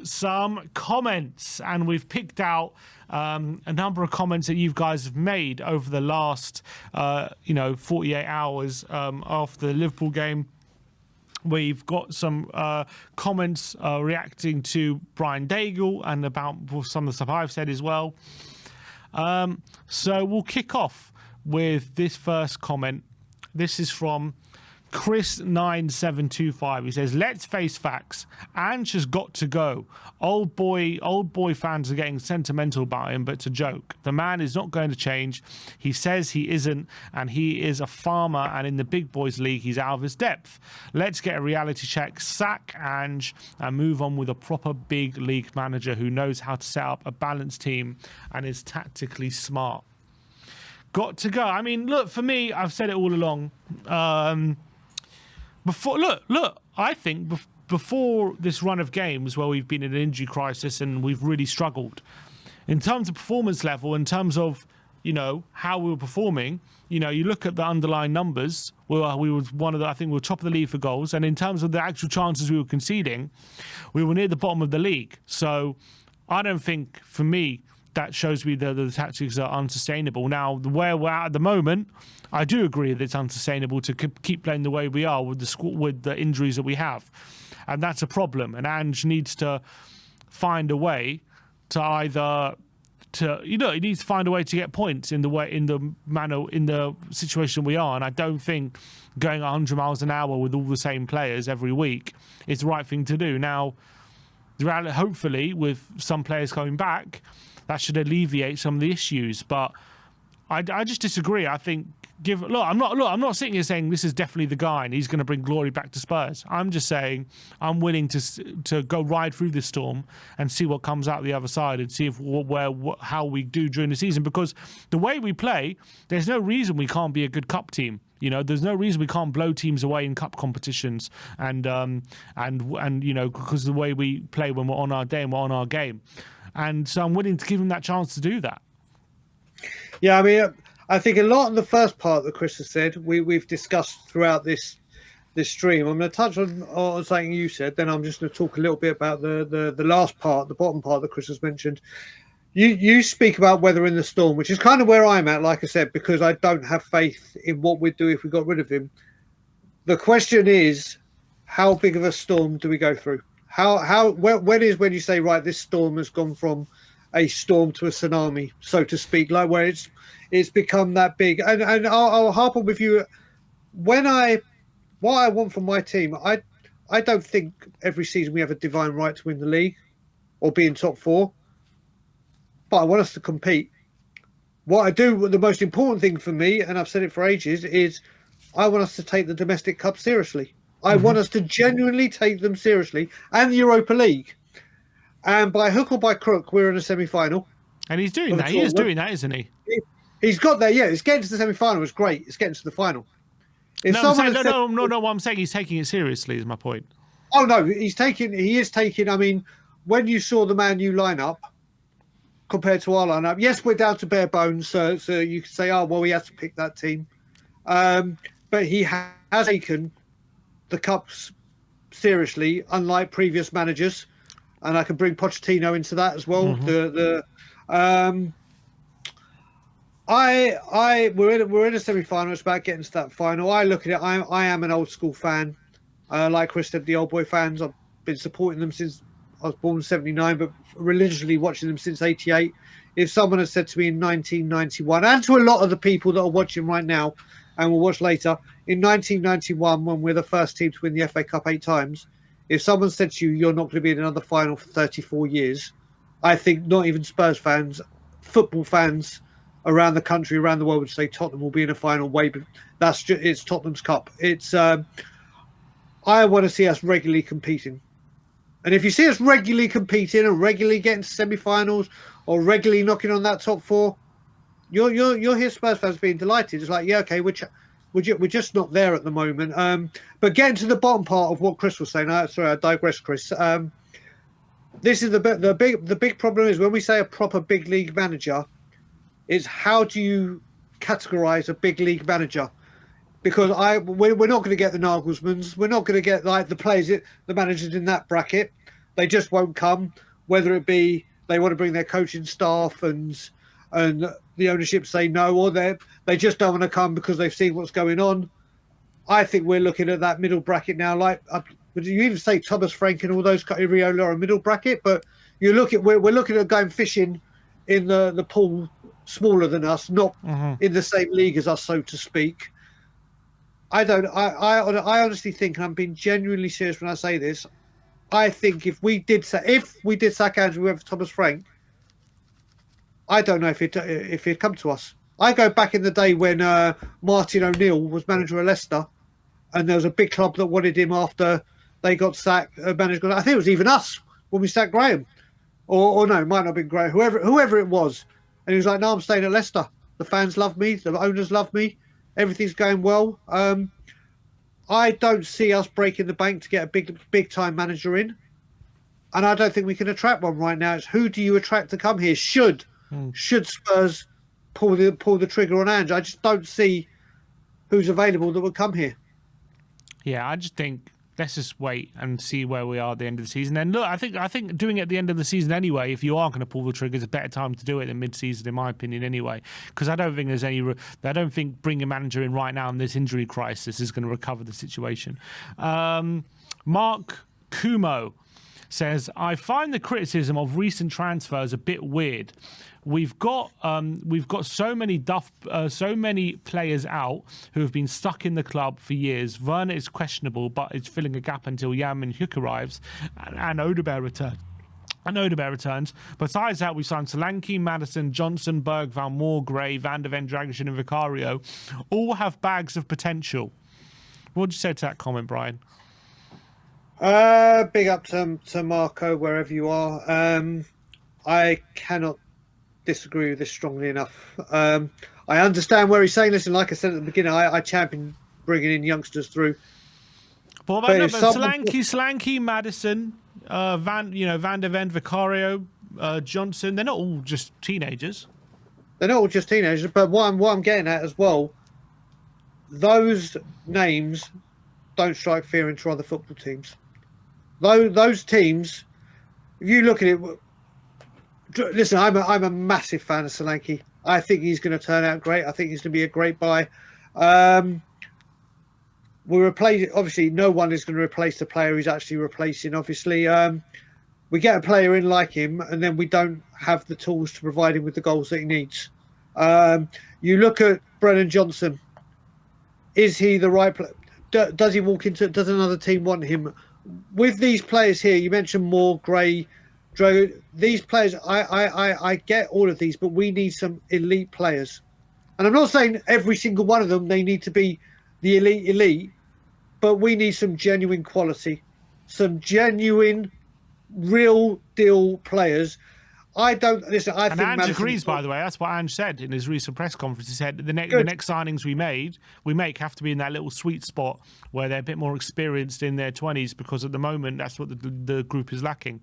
some comments, and we've picked out a number of comments that you guys have made over the last 48 hours after the Liverpool game. We've got some comments reacting to Brian Daigle and about some of the stuff I've said as well. So we'll kick off with this first comment. This is from Chris9725. He says, "Let's face facts. Ange has got to go. Old boy fans are getting sentimental about him, but it's a joke. The man is not going to change. He says he isn't, and he is a farmer, and in the big boys league, he's out of his depth. Let's get a reality check, sack Ange, and move on with a proper big league manager who knows how to set up a balanced team and is tactically smart." Got to go. I mean, look, for me, I've said it all along. I think before this run of games where we've been in an injury crisis and we've really struggled, in terms of performance level, in terms of, how we were performing, you look at the underlying numbers, we were I think we were top of the league for goals. And in terms of the actual chances we were conceding, we were near the bottom of the league. So I don't think, for me, that shows me the tactics are unsustainable. Now, where we're at the moment, I do agree that it's unsustainable to keep playing the way we are with the injuries that we have, and that's a problem. And Ange needs to find a way to he needs to find a way to get points in the situation we are. And I don't think going 100 miles an hour with all the same players every week is the right thing to do. Now, hopefully, with some players coming back, that should alleviate some of the issues, but I just disagree. I think I'm not sitting here saying this is definitely the guy and he's going to bring glory back to Spurs. I'm just saying I'm willing to go ride through this storm and see what comes out the other side and see how we do during the season, because the way we play, there's no reason we can't be a good cup team. There's no reason we can't blow teams away in cup competitions, and because the way we play when we're on our day and we're on our game. And so I'm willing to give him that chance to do that. Yeah, I mean, I think a lot of the first part that Chris has said, we've discussed throughout this stream. I'm going to touch on something you said, then I'm just going to talk a little bit about the last part, the bottom part that Chris has mentioned. You speak about weather in the storm, which is kind of where I'm at, like I said, because I don't have faith in what we'd do if we got rid of him. The question is, how big of a storm do we go through? When you say, right, this storm has gone from a storm to a tsunami, so to speak, like where it's become that big. And I'll harp on with you. What I want from my team, I don't think every season we have a divine right to win the league or be in top four, but I want us to compete. What I do, the most important thing for me, and I've said it for ages, is I want us to take the domestic cup seriously. I want us to genuinely take them seriously, and the Europa League. And by hook or by crook, we're in a semi-final. And he's doing that. He is doing that, isn't he? He's got there, yeah. It's getting to the semi-final. It's great. It's getting to the final. What I'm saying, he's taking it seriously, is my point. Oh, no, he is taking, I mean, when you saw the Man U lineup compared to our lineup, yes, we're down to bare bones, so you could say, oh, well, he has to pick that team. But he has taken the cups seriously, unlike previous managers, and I can bring Pochettino into that as well. We're in a semi-final. It's about getting to that final. I look at it. I am an old school fan, like Chris said, the old boy fans. I've been supporting them since I was born in '79, but religiously watching them since '88. If someone had said to me in 1991, and to a lot of the people that are watching right now and will watch later, in 1991, when we're the first team to win the FA Cup 8 times, if someone said to you, you're not going to be in another final for 34 years, I think not even Spurs fans, football fans around the country, around the world would say Tottenham will be in a final way, but it's Tottenham's cup. It's I want to see us regularly competing. And if you see us regularly competing and regularly getting to semi-finals or regularly knocking on that top four, you'll hear Spurs fans being delighted. It's like, yeah, okay, we're just not there at the moment. But getting to the bottom part of what Chris was saying, sorry, I digress, Chris. This is the big problem is when we say a proper big league manager, is how do you categorize a big league manager? Because we're not going to get the Nagelsmanns, we're not going to get like the players, the managers in that bracket. they just won't come. Whether it be they want to bring their coaching staff and the ownership say no, or they just don't want to come because they've seen what's going on. I think we're looking at that middle bracket now. Like, would you even say Thomas Frank and all those Iriola are a middle bracket? But we're looking at going fishing in the pool smaller than us, not in the same league as us, so to speak. I honestly think, and I'm being genuinely serious when I say this, I think if we did sack Andrew, we went for Thomas Frank, I don't know if he'd come to us. I go back in the day when Martin O'Neill was manager of Leicester, and there was a big club that wanted him after they got sacked. I think it was even us when we sacked Graham, or no, it might not have been Graham. Whoever it was, and he was like, "No, I'm staying at Leicester. The fans love me. The owners love me. Everything's going well." I don't see us breaking the bank to get a big time manager in, and I don't think we can attract one right now. It's who do you attract to come here? Should Spurs pull the trigger on Ange? I just don't see who's available that would come here. Yeah, I just think let's just wait and see where we are at the end of the season. And look, I think doing it at the end of the season anyway, if you are going to pull the trigger, is a better time to do it than mid-season, in my opinion, anyway. Because I don't think there's any. I don't think bringing a manager in right now in this injury crisis is going to recover the situation. Mark Kumo says, I find the criticism of recent transfers a bit weird. We've got so many players out who have been stuck in the club for years. Werner is questionable, but is filling a gap until Jan Min-hyuk arrives and Odegaard returns. Besides that, we signed Solanke, Maddison, Johnson, Berg, Van Moor, Gray, Van de Ven, Dragic and Vicario. All have bags of potential. What would you say to that comment, Brian? Big up to Marco, wherever you are. I cannot disagree with this strongly enough. I understand where he's saying. Listen, like I said at the beginning, I champion bringing in youngsters through. What about Solanke, Maddison, Van de Ven, Vicario, Johnson? They're not all just teenagers. They're not all just teenagers, but what I'm getting at as well, those names don't strike fear into other football teams. Those teams, if you look at it, listen, I'm a massive fan of Solanke. I think he's going to turn out great. I think he's going to be a great buy. Obviously, no one is going to replace the player he's actually replacing. Obviously, we get a player in like him, and then we don't have the tools to provide him with the goals that he needs. You look at Brennan Johnson. Is he the right player? Does he walk into? Does another team want him? With these players here, you mentioned Moore, Gray, Drogo. These players, I get all of these, but we need some elite players. And I'm not saying every single one of them, they need to be the elite, but we need some genuine quality, some genuine, real deal players. I think Ange agrees, by the way. That's what Ange said in his recent press conference. He said the next signings we make have to be in that little sweet spot where they're a bit more experienced in their 20s, because at the moment that's what the group is lacking.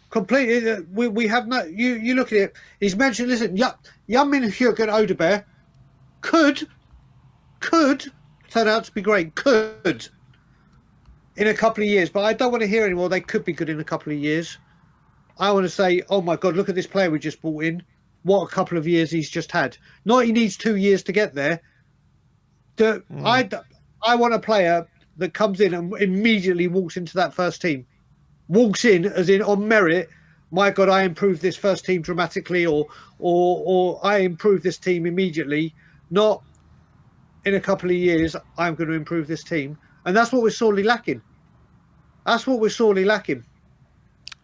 Completely. We have no. You look at it. He's mentioned. Listen, Jan Min-hyuk and Odegaard could turn out to be great. Could in a couple of years, but I don't want to hear anymore. They could be good in a couple of years. I want to say, oh my God, look at this player we just brought in. What a couple of years he's just had. Not he needs 2 years to get there. I want a player that comes in and immediately walks into that first team. Walks in as in on merit. My God, I improved this first team dramatically, or I improved this team immediately. Not in a couple of years, I'm going to improve this team. And that's what we're sorely lacking.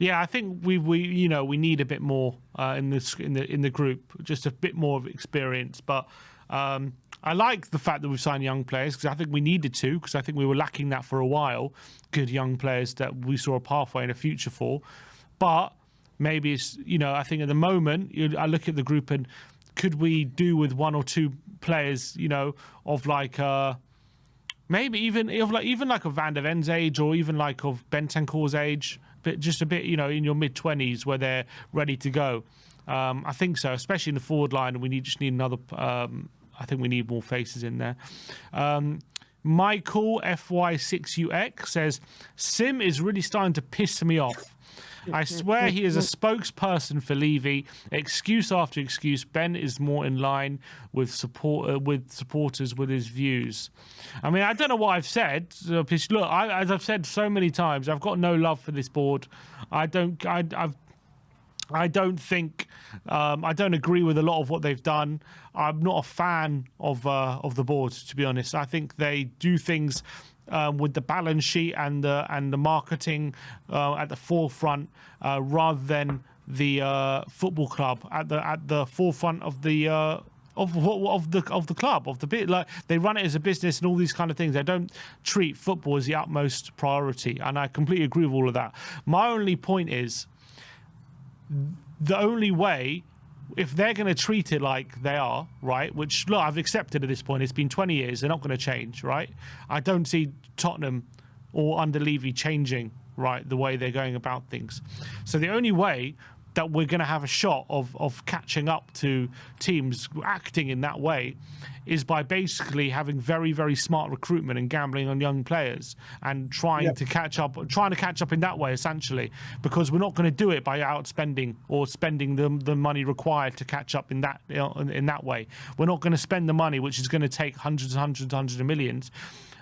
Yeah, I think we need a bit more in the group, just a bit more of experience. But I like the fact that we've signed young players, because I think we needed to, because I think we were lacking that for a while. Good young players that we saw a pathway and a future for. But maybe it's, I think at the moment I look at the group and could we do with one or two players, of like maybe even like of Van de Ven's age, or even like of Bentancur's age. But just a bit, in your mid-20s where they're ready to go. I think so, especially in the forward line. We just need another. I think we need more faces in there. Michael FY6UX says Sim is really starting to piss me off. I swear he is a spokesperson for Levy. Excuse after excuse. Ben is more in line with supporters with his views. I mean, I don't know what I've said. Look, as I've said so many times, I've got no love for this board. I don't think I don't agree with a lot of what they've done. I'm not a fan of the board, to be honest. I think they do things with the balance sheet and the marketing at the forefront, rather than the football club at the forefront of the club, of the bit. Like, they run it as a business and all these kind of things. They don't treat football as the utmost priority, and I completely agree with all of that. My only point is, the only way, if they're going to treat it like they are, right, which, look, I've accepted at this point, it's been 20 years, they're not going to change, right? I don't see Tottenham or under Levy changing, right, the way they're going about things. So the only way that we're going to have a shot of catching up to teams acting in that way is by basically having very, very smart recruitment and gambling on young players and trying to catch up in that way, essentially, because we're not going to do it by outspending or spending the money required to catch up in that in that way. We're not going to spend the money, which is going to take hundreds of millions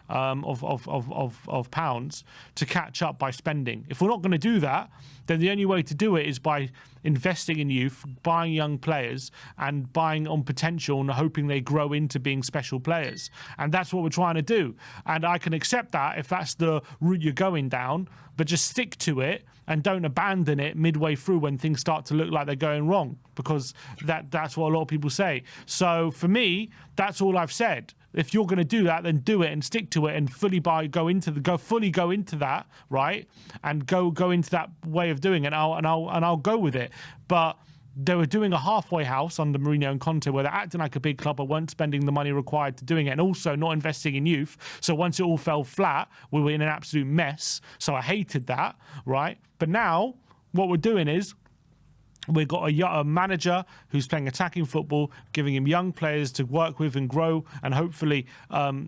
of pounds to catch up by spending. If we're not going to do that, then the only way to do it is by investing in youth, buying young players, and buying on potential and hoping they grow into being special players. And that's what we're trying to do. And I can accept that if that's the route you're going down, but just stick to it and don't abandon it midway through when things start to look like they're going wrong, because that's what a lot of people say. So for me, that's all I've said. If you're going to do that, then do it and stick to it and fully go into that, right? And go into that way of doing it. And I'll go with it. But they were doing a halfway house under Mourinho and Conte, where they're acting like a big club but weren't spending the money required to doing it, and also not investing in youth. So once it all fell flat, we were in an absolute mess. So I hated that, right? But now what we're doing is, we've got a manager who's playing attacking football, giving him young players to work with and grow and hopefully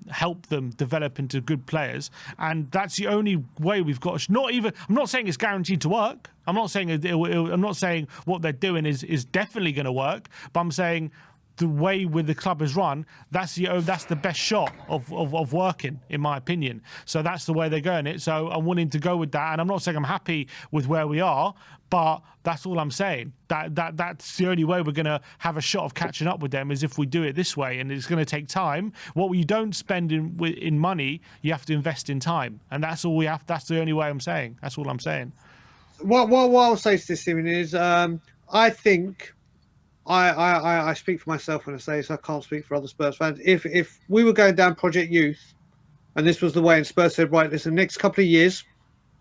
help them develop into good players. And that's the only way we've got. I'm not saying it's guaranteed to work. I'm not saying what they're doing is definitely going to work. But I'm saying the way with the club is run, that's the best shot of working, in my opinion. So that's the way they're going it. So I'm willing to go with that. And I'm not saying I'm happy with where we are, but that's all I'm saying. That's the only way we're going to have a shot of catching up with them, is if we do it this way, and it's going to take time. What you don't spend in money, you have to invest in time, and that's all we have. That's the only way I'm saying. That's all I'm saying. What I'll say to this, Simon, is I think I speak for myself when I say this. I can't speak for other Spurs fans. If we were going down Project Youth, and this was the way, and Spurs said, right, listen, next couple of years,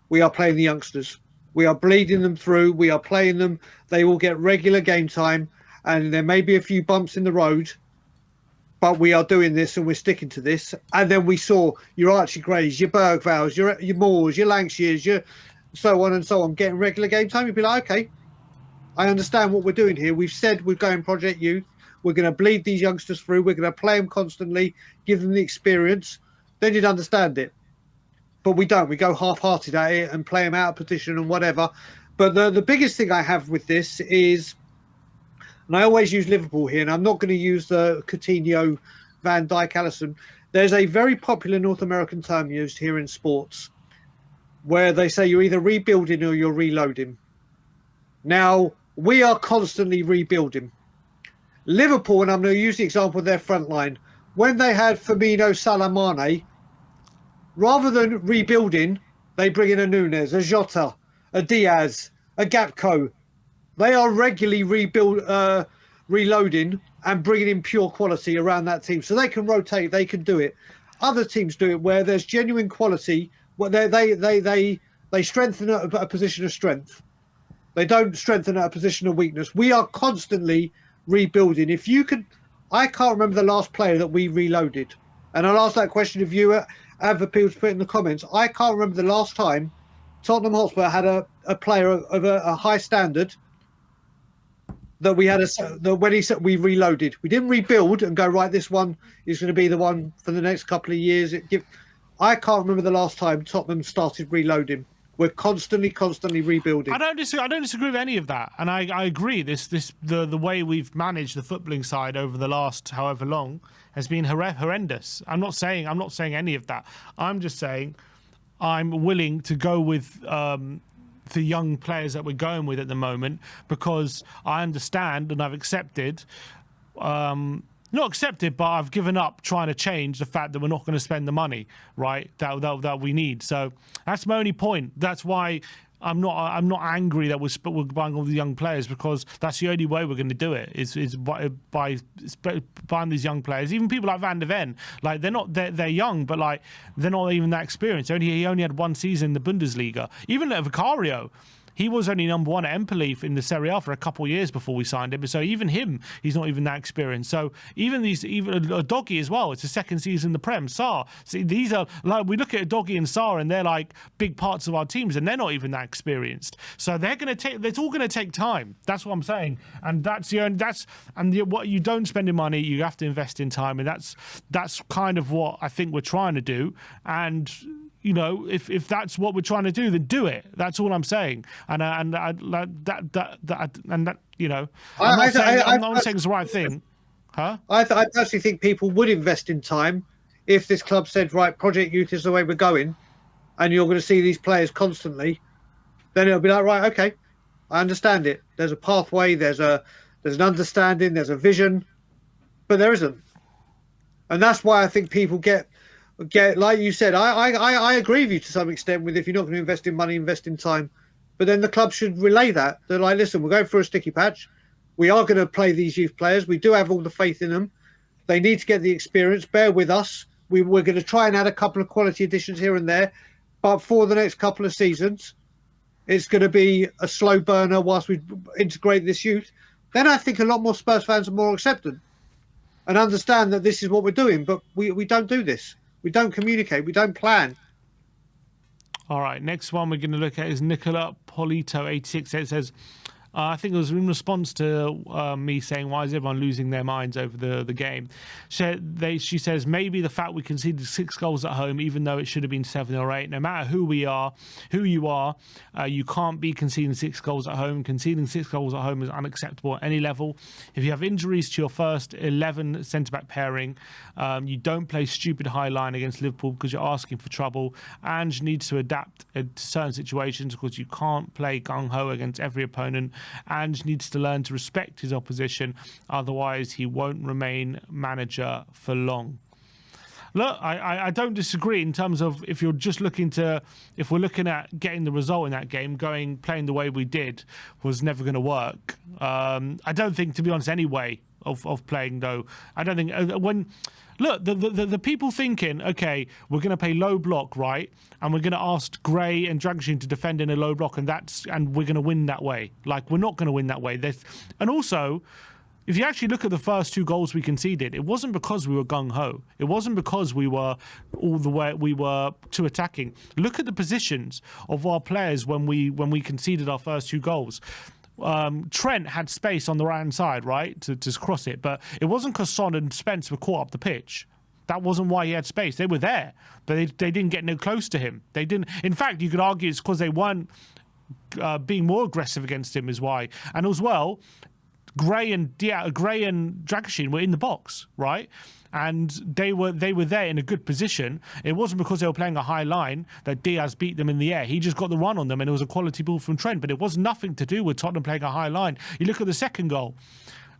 we are playing the youngsters. We are bleeding them through. We are playing them. They will get regular game time, and there may be a few bumps in the road, but we are doing this and we're sticking to this. And then we saw your Archie Grays, your Bergvals, your Moores, your Lankshire's, your so on and so on, getting regular game time. You'd be like, okay, I understand what we're doing here. We've said we're going Project Youth. We're going to bleed these youngsters through. We're going to play them constantly, give them the experience. Then you'd understand it. But we don't. We go half-hearted at it and play them out of position and whatever. But the biggest thing I have with this is, and I always use Liverpool here, and I'm not going to use the Coutinho, Van Dijk, Alisson. There's a very popular North American term used here in sports where they say you're either rebuilding or you're reloading. Now, we are constantly rebuilding. Liverpool, and I'm going to use the example of their front line, when they had Firmino, Salah, Mane, rather than rebuilding, they bring in a Nunes, a Jota, a Diaz, a Gakpo. They are regularly reloading and bringing in pure quality around that team. So they can rotate, they can do it. Other teams do it where there's genuine quality, where they strengthen at a position of strength. They don't strengthen at a position of weakness. We are constantly rebuilding. I can't remember the last player that we reloaded. And I'll ask that question of you, and for people to put in the comments. I can't remember the last time Tottenham Hotspur had a player of a high standard that we had when he said we reloaded. We didn't rebuild and go, right, this one is going to be the one for the next couple of years. I can't remember the last time Tottenham started reloading. We're constantly rebuilding. I don't disagree with any of that, and I agree. The way we've managed the footballing side over the last however long has been horrendous. I'm not saying any of that. I'm just saying I'm willing to go with the young players that we're going with at the moment, because I understand and I've accepted. Not accepted, but I've given up trying to change the fact that we're not going to spend the money, right? That we need. So that's my only point. That's why I'm not angry that we're buying all the young players, because that's the only way we're going to do it is by buying these young players. Even people like Van der Ven, like they're young, but like they're not even that experienced. He only had one season in the Bundesliga. Even at Vicario, he was only number one at Empoli in the Serie A for a couple of years before we signed him. So even him, he's not even that experienced. So even a Doggy as well, it's the second season in the Prem. Sarr, see, these are like, we look at Doggy and Sarr and they're like big parts of our teams, and they're not even that experienced. So it's all going to take time. That's what I'm saying. And what you don't spend in money, you have to invest in time. And that's kind of what I think we're trying to do. And you know, if that's what we're trying to do, then do it. That's all I'm saying. And you know, I'm not saying it's the right thing, huh? I personally think people would invest in time if this club said, right, Project Youth is the way we're going, and you're going to see these players constantly. Then it'll be like, right, okay, I understand it. There's a pathway. There's an understanding. There's a vision, but there isn't, and that's why I think people get, like you said, I agree with you to some extent with, if you're not going to invest in money, invest in time. But then the club should relay that. They're like, listen, we're going through a sticky patch. We are going to play these youth players. We do have all the faith in them. They need to get the experience. Bear with us. We're going to try and add a couple of quality additions here and there. But for the next couple of seasons, it's going to be a slow burner whilst we integrate this youth. Then I think a lot more Spurs fans are more acceptant and understand that this is what we're doing. But we don't do this. We don't communicate. We don't plan. All right. Next one we're going to look at is Nicola Polito 86. It says, I think it was in response to me saying, why is everyone losing their minds over the game? She says, maybe the fact we conceded 6 goals at home, even though it should have been 7 or 8. No matter who you are, you can't be conceding 6 goals at home. Conceding 6 goals at home is unacceptable at any level. If you have injuries to your first 11 centre-back pairing, you don't play stupid high line against Liverpool because you're asking for trouble. Ange needs to adapt in certain situations because you can't play gung-ho against every opponent. Ange needs to learn to respect his opposition, otherwise he won't remain manager for long. Look, I don't disagree in terms of if we're looking at getting the result in that game, playing the way we did was never going to work. I don't think, to be honest, any way of playing though. I don't think Look, the people thinking, okay, we're going to play low block, right? And we're going to ask Gray and Dragoshin to defend in a low block, and we're going to win that way. Like, we're not going to win that way. And also, if you actually look at the first 2 goals we conceded, it wasn't because we were gung-ho. It wasn't because we were too attacking. Look at the positions of our players when we conceded our first 2 goals. Trent had space on the right hand side, right, to cross it, but it wasn't because Son and Spence were caught up the pitch. That wasn't why he had space. They were there, but they didn't get no close to him. They didn't. In fact, you could argue it's because they weren't being more aggressive against him is why. And as well, Gray and Dragoshin were in the box, right? And they were there in a good position. It wasn't because they were playing a high line that Diaz beat them in the air. He just got the run on them, and it was a quality ball from Trent. But it was nothing to do with Tottenham playing a high line. You look at the second goal.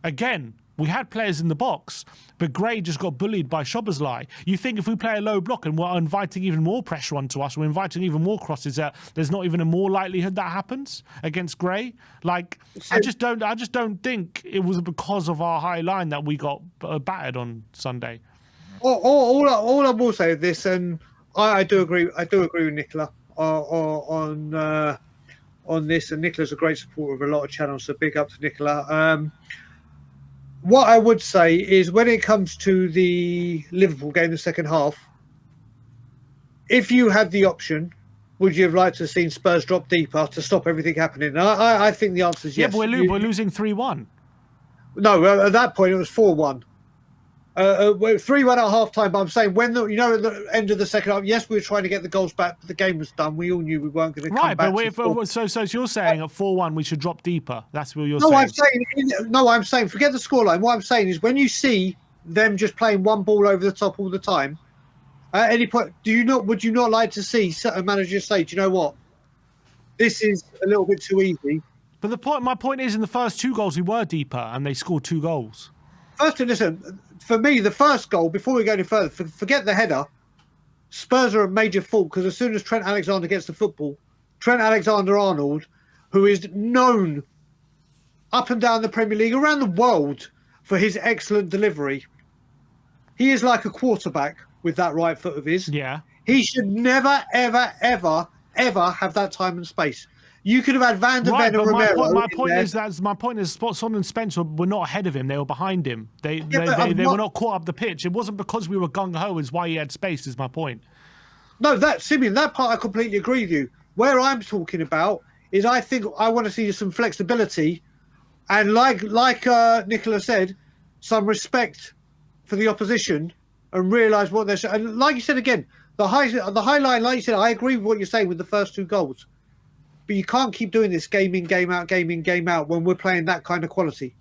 Again, we had players in the box, but Gray just got bullied by Szoboszlai. You think if we play a low block and we're inviting even more pressure onto us, we're inviting even more crosses, there's not even a more likelihood that happens against Gray? Like, I just don't think it was because of our high line that we got battered on Sunday. All I will say is this, and I do agree with Nicola on this, and Nicola's a great supporter of a lot of channels, so big up to Nicola. What I would say is, when it comes to the Liverpool game, the second half, if you had the option, would you have liked to have seen Spurs drop deeper to stop everything happening? I think the answer is yes. Yeah, but we're losing 3-1. No, at that point it was 4-1. We're 3-1 at half time, but I'm saying when at the end of the second half, yes, we were trying to get the goals back, but the game was done. We all knew we weren't going to come Right, back. but so you're saying at 4-1 we should drop deeper. That's what you're no, saying. I'm saying forget the scoreline. What I'm saying is when you see them just playing one ball over the top all the time, at any point, would you not like to see a manager say, do you know what? This is a little bit too easy. But my point is, in the first 2 goals we were deeper, and they scored 2 goals. First, listen, for me, the first goal, before we go any further, forget the header. Spurs are a major fault because as soon as Trent Alexander gets the football, Trent Alexander-Arnold, who is known up and down the Premier League, around the world, for his excellent delivery, he is like a quarterback with that right foot of his. Yeah. He should never, ever, ever, ever have that time and space. You could have had Van de Ven and Romero. My point is, Son and Spencer were not ahead of him; they were behind him. They were not caught up the pitch. It wasn't because we were gung ho is why he had space. Is my point. No, Simeon, that part I completely agree with you. Where I'm talking about is I think I want to see some flexibility, and like Nicola said, some respect for the opposition and realise what they're. And like you said again, the high line. Like you said, I agree with what you're saying with the first 2 goals. But you can't keep doing this game in, game out when we're playing that kind of quality.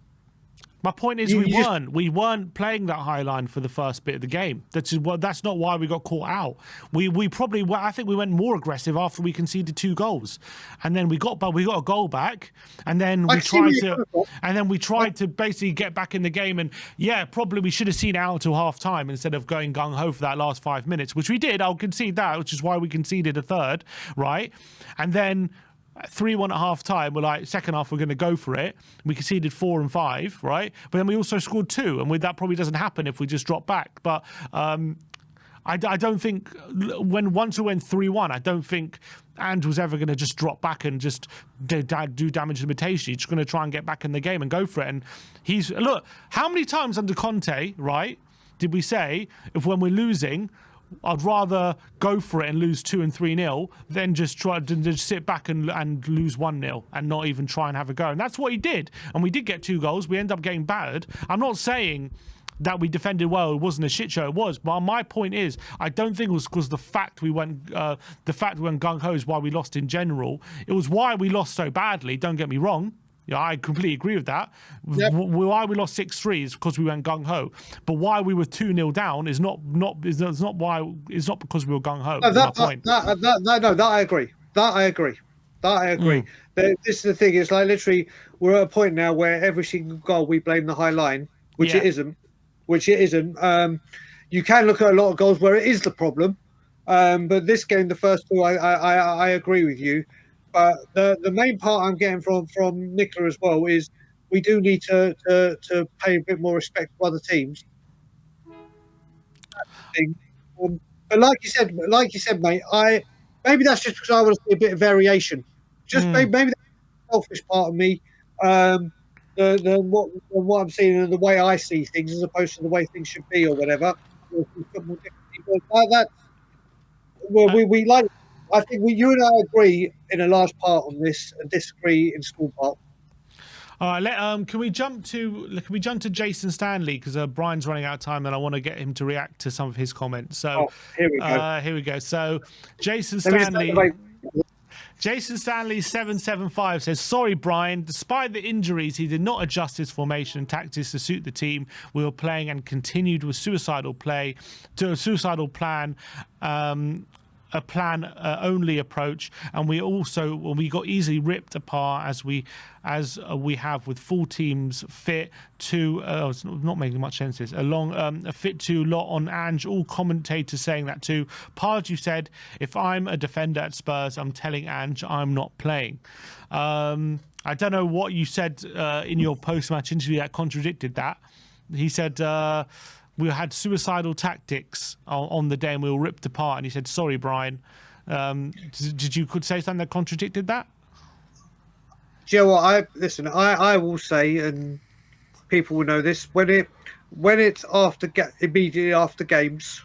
My point is we weren't playing that high line for the first bit of the game. That's not why we got caught out. We probably I think we went more aggressive after we conceded 2 goals, and then we got a goal back, and then we tried to basically get back in the game. And yeah, probably we should have seen it out till half time instead of going gung ho for that last 5 minutes, which we did. I'll concede that, which is why we conceded a third, right? And then 3-1 at half time, we're like, second half, we're going to go for it. We conceded 4 and 5, right? But then we also scored 2, and that probably doesn't happen if we just drop back. But I don't think once we went 3-1, I don't think Andrew's ever going to just drop back and just do damage limitation. He's just going to try and get back in the game and go for it. And look, how many times under Conte, right, did we say if when we're losing, I'd rather go for it and lose 2 and 3-0 than just sit back and lose 1-0 and not even try and have a go. And that's what he did. And we did get 2 goals. We end up getting battered. I'm not saying that we defended well. It wasn't a shit show. It was. But my point is, I don't think it was because the fact we went gung ho is why we lost in general. It was why we lost so badly. Don't get me wrong. Yeah, I completely agree with that. Yep. Why we lost 6-3 is because we went gung ho, but why we were 2-0 down is not because we were gung ho. No, that I agree. That I agree. This is the thing. It's like literally we're at a point now where every single goal we blame the high line, which it isn't. You can look at a lot of goals where it is the problem, but this game, the first 2, I agree with you. But the main part I'm getting from Nicola as well is we do need to pay a bit more respect to other teams. But like you said, mate, maybe that's just because I want to see a bit of variation. Maybe that's the selfish part of me. What I'm seeing and the way I see things as opposed to the way things should be or whatever. We like. I think you and I agree in a large part on this and disagree in small part. All right, can we jump to Jason Stanley because Brian's running out of time and I want to get him to react to some of his comments. So here we go. So Jason Stanley 775 says, sorry, Brian. Despite the injuries, he did not adjust his formation and tactics to suit the team we were playing and continued with suicidal plan. A plan only approach, and we got easily ripped apart as we have with full teams fit to it's not making much sense. This a fit to lot on Ange. All commentators saying that too. Pardew said, if I'm a defender at Spurs, I'm telling Ange I'm not playing. I don't know what you said in your post-match interview that contradicted that. He said we had suicidal tactics on the day and we were ripped apart. And he said, sorry, Brian. Did you could say something that contradicted that? Do you know what? I will say, and people will know this, when it's immediately after games,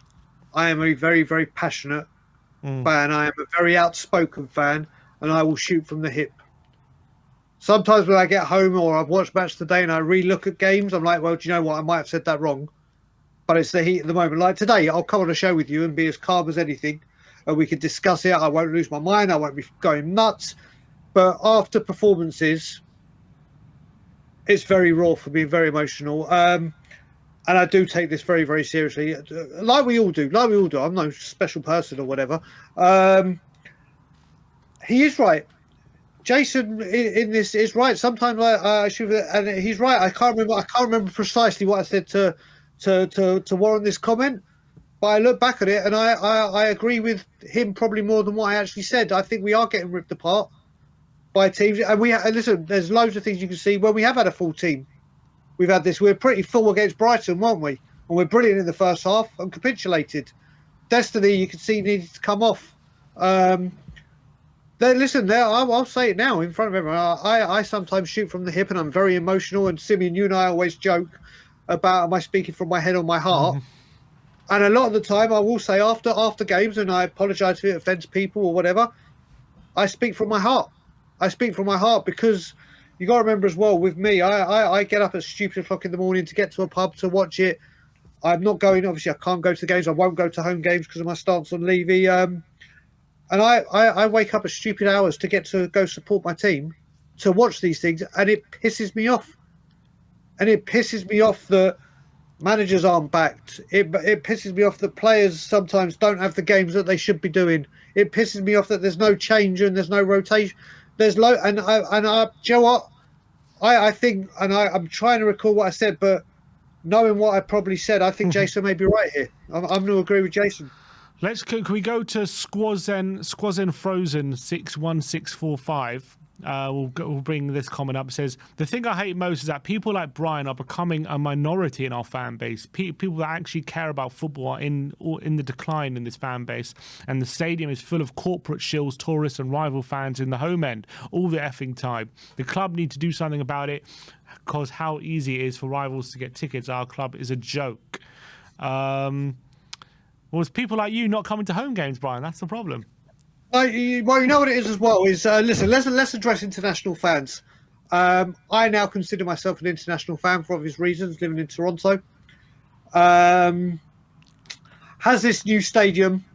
I am a very, very passionate fan. I am a very outspoken fan, and I will shoot from the hip. Sometimes when I get home or I've watched Match Today and I re-look at games, I'm like, well, do you know what? I might have said that wrong. but it's the heat at the moment. Like today, I'll come on a show with you and be as calm as anything, and we could discuss it. I won't lose my mind. I won't be going nuts. But after performances, it's very raw for me, very emotional. And I do take this very, very seriously, like we all do. Like we all do. I'm no special person or whatever. He is right. Jason in this is right. Sometimes I should, and he's right. I can't remember precisely what I said to warrant this comment, but I look back at it and I agree with him probably more than what I actually said. I think we are getting ripped apart by teams, and listen. There's loads of things you can see when we have had a full team. We've had this. We're pretty full against Brighton, weren't we? And we're brilliant in the first half and capitulated. Destiny, you can see, needed to come off. Listen, I'll say it now in front of everyone. I sometimes shoot from the hip and I'm very emotional. And Simeon, you and I always joke about, am I speaking from my head or my heart? And a lot of the time I will say after games, and I apologise if it offends people or whatever, I speak from my heart. I speak from my heart because you got to remember as well, with me, I get up at stupid o'clock in the morning to get to a pub to watch it. I'm not going, obviously I can't go to the games. I won't go to home games because of my stance on Levy. And I wake up at stupid hours to get to go support my team, to watch these things, and it pisses me off. And it pisses me off that managers aren't backed. It pisses me off that players sometimes don't have the games that they should be doing. It pisses me off that there's no change and there's no rotation. There's low, and do you know what? I think, and I'm trying to recall what I said, but knowing what I probably said, I think Jason may be right here. I'm going to agree with Jason. Can we go to Squazen Frozen 61645? We'll bring this comment up. It says, the thing I hate most is that people like Brian are becoming a minority in our fan base. People that actually care about football are in the decline in this fan base, and the stadium is full of corporate shills, tourists and rival fans in the home end all the effing time. The club need to do something about it, because how easy it is for rivals to get tickets. Our club is a joke. Well, it's people like you not coming to home games, Brian. That's the problem. Well, you know what it is as well is, listen, let's address international fans. I now consider myself an international fan for obvious reasons, living in Toronto. Has this new stadium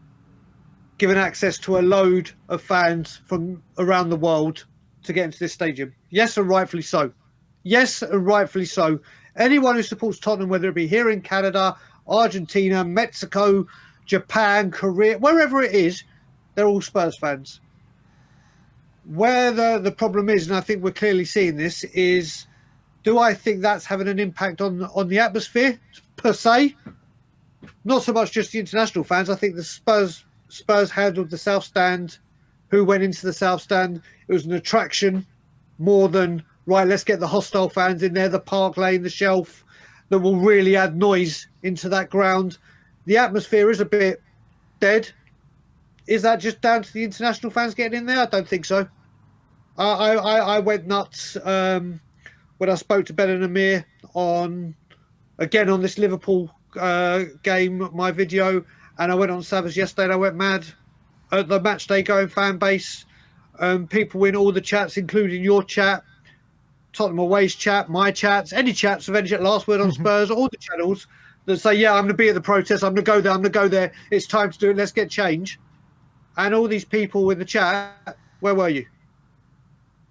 given access to a load of fans from around the world to get into this stadium? Yes, and rightfully so. Yes, and rightfully so. Anyone who supports Tottenham, whether it be here in Canada, Argentina, Mexico, Japan, Korea, wherever it is, they're all Spurs fans. Where the problem is, and I think we're clearly seeing this, is do I think that's having an impact on the atmosphere per se? Not so much just the international fans. I think the Spurs handled the South Stand, who went into the South Stand. It was an attraction more than, right, let's get the hostile fans in there, the Park Lane, the Shelf, that will really add noise into that ground. The atmosphere is a bit dead. Is that just down to the international fans getting in there? I don't think so. I went nuts when I spoke to Ben and Amir on this Liverpool game, my video, and I went on Savage yesterday and I went mad at the match day going fan base. People in all the chats, including your chat, Tottenham Away's chat, my chats, any chats of any chat, Last Word on Spurs, all the channels that say, yeah, I'm going to be at the protest, I'm going to go there, it's time to do it, let's get change. And all these people in the chat, where were you?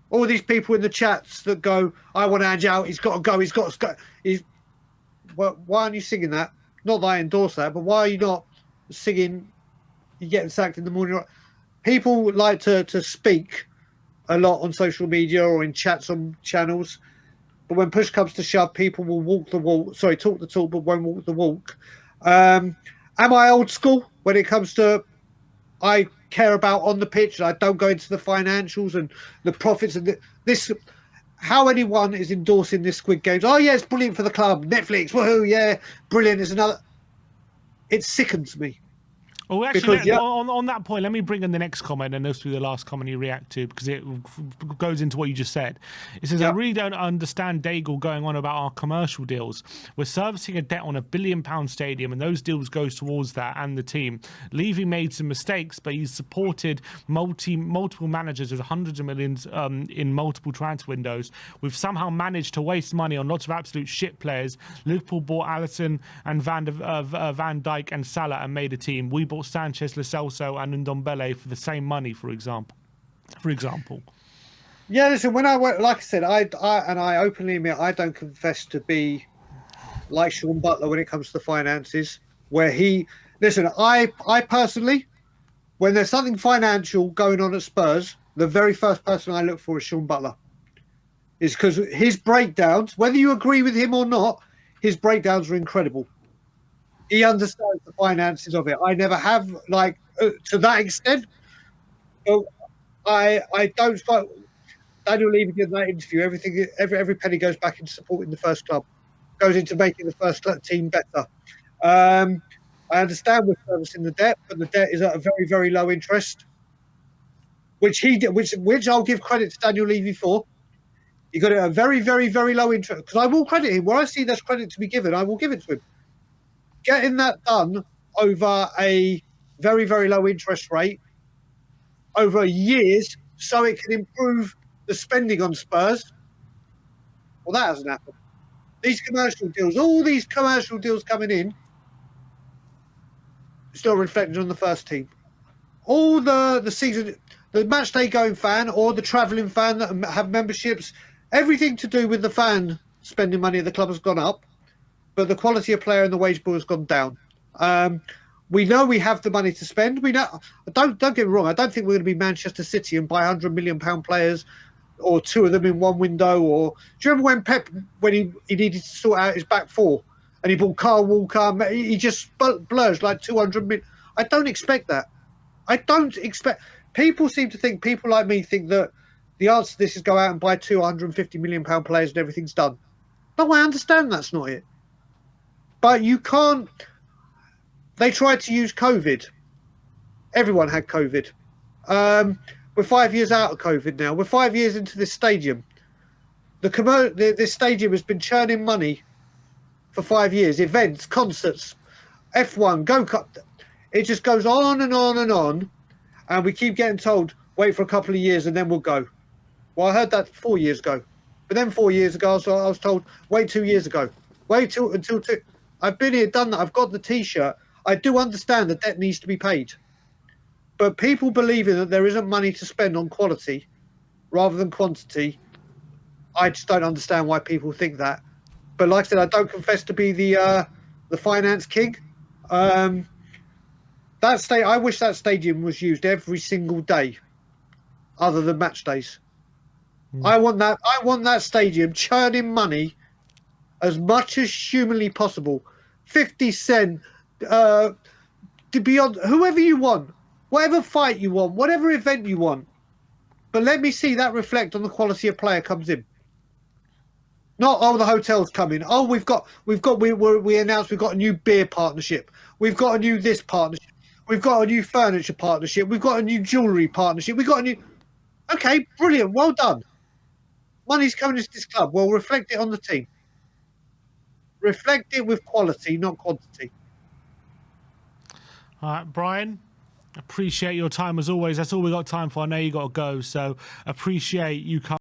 All these people in the chats that go, I want Ange out, he's got to go, he's got to go. Well, why aren't you singing that? Not that I endorse that, but why are you not singing, you're getting sacked in the morning? People like to speak a lot on social media or in chats on channels, but when push comes to shove, people will talk the talk, but won't walk the walk. Am I old school when it comes to, I care about on the pitch, and I don't go into the financials and the profits and this, how anyone is endorsing this Squid Games. Oh yeah, it's brilliant for the club, Netflix, woohoo, yeah, brilliant. It's another, it sickens me. Well, actually, Because yeah, on that point, let me bring in the next comment, and this will be the last comment you react to, because it goes into what you just said. It says, I really don't understand Daigle going on about our commercial deals. We're servicing a debt on £1 billion stadium, and those deals goes towards that and the team. Levy made some mistakes, but he's supported multiple managers with hundreds of millions in multiple transfer windows. We've somehow managed to waste money on lots of absolute shit players. Liverpool bought Alisson and Van Dijk and Salah and made a team. We bought Sanchez, Lo Celso and Ndombele for the same money, for example. Yeah, listen, when I went, like I said, I openly admit I don't confess to be like Sean Butler when it comes to the finances, where I personally, when there's something financial going on at Spurs, the very first person I look for is Sean Butler. Is because his breakdowns, whether you agree with him or not, his breakdowns are incredible. He understands the finances of it. I never have, to that extent. So I don't start. Daniel Levy did that interview. Every penny goes back into supporting the first club, goes into making the first team better. I understand we're servicing the debt, but the debt is at a very, very low interest, which he did, which I'll give credit to Daniel Levy for. He got it at a very, very, very low interest, because I will credit him. Where I see there's credit to be given, I will give it to him. Getting that done over a very, very low interest rate over years so it can improve the spending on Spurs, well, that hasn't happened. These commercial deals, all these commercial deals coming in, still reflected on the first team. All the season, the match day going fan or the travelling fan that have memberships, everything to do with the fan spending money at the club has gone up, but the quality of player and the wage bill has gone down. We know we have the money to spend. We know. Don't get me wrong. I don't think we're going to be Manchester City and buy £100 million players, or two of them in one window. Or do you remember when Pep, when he needed to sort out his back four, and he bought Kyle Walker? He just blurs like 200 million. I don't expect that. I don't expect. People seem to think. People like me think that the answer to this is go out and buy £250 million players and everything's done. No, I understand that's not it. But you can't. They tried to use COVID. Everyone had COVID. We're 5 years out of COVID now. We're 5 years into this stadium. This stadium has been churning money for 5 years. Events, concerts, F1, Go-Kart. It just goes on and on and on. And we keep getting told, wait for a couple of years and then we'll go. Well, I heard that 4 years ago. But then 4 years ago, I was told, wait 2 years ago. Wait until two. I've been here, done that. I've got the T-shirt. I do understand that debt needs to be paid. But people believing that there isn't money to spend on quality rather than quantity, I just don't understand why people think that. But like I said, I don't confess to be the finance king. I wish that stadium was used every single day, other than match days. I want that stadium churning money as much as humanly possible. 50 Cent, to be on whoever you want, whatever fight you want, whatever event you want. But let me see that reflect on the quality of player comes in. Not, the hotel's coming. We announced we've got a new beer partnership. We've got a new this partnership. We've got a new furniture partnership. We've got a new jewellery partnership. We've got a new... Okay, brilliant. Well done. Money's coming into this club. Well, reflect it on the team. Reflect it with quality, not quantity. All right, Brian, appreciate your time as always. That's all we got time for. I know you got to go, so appreciate you coming.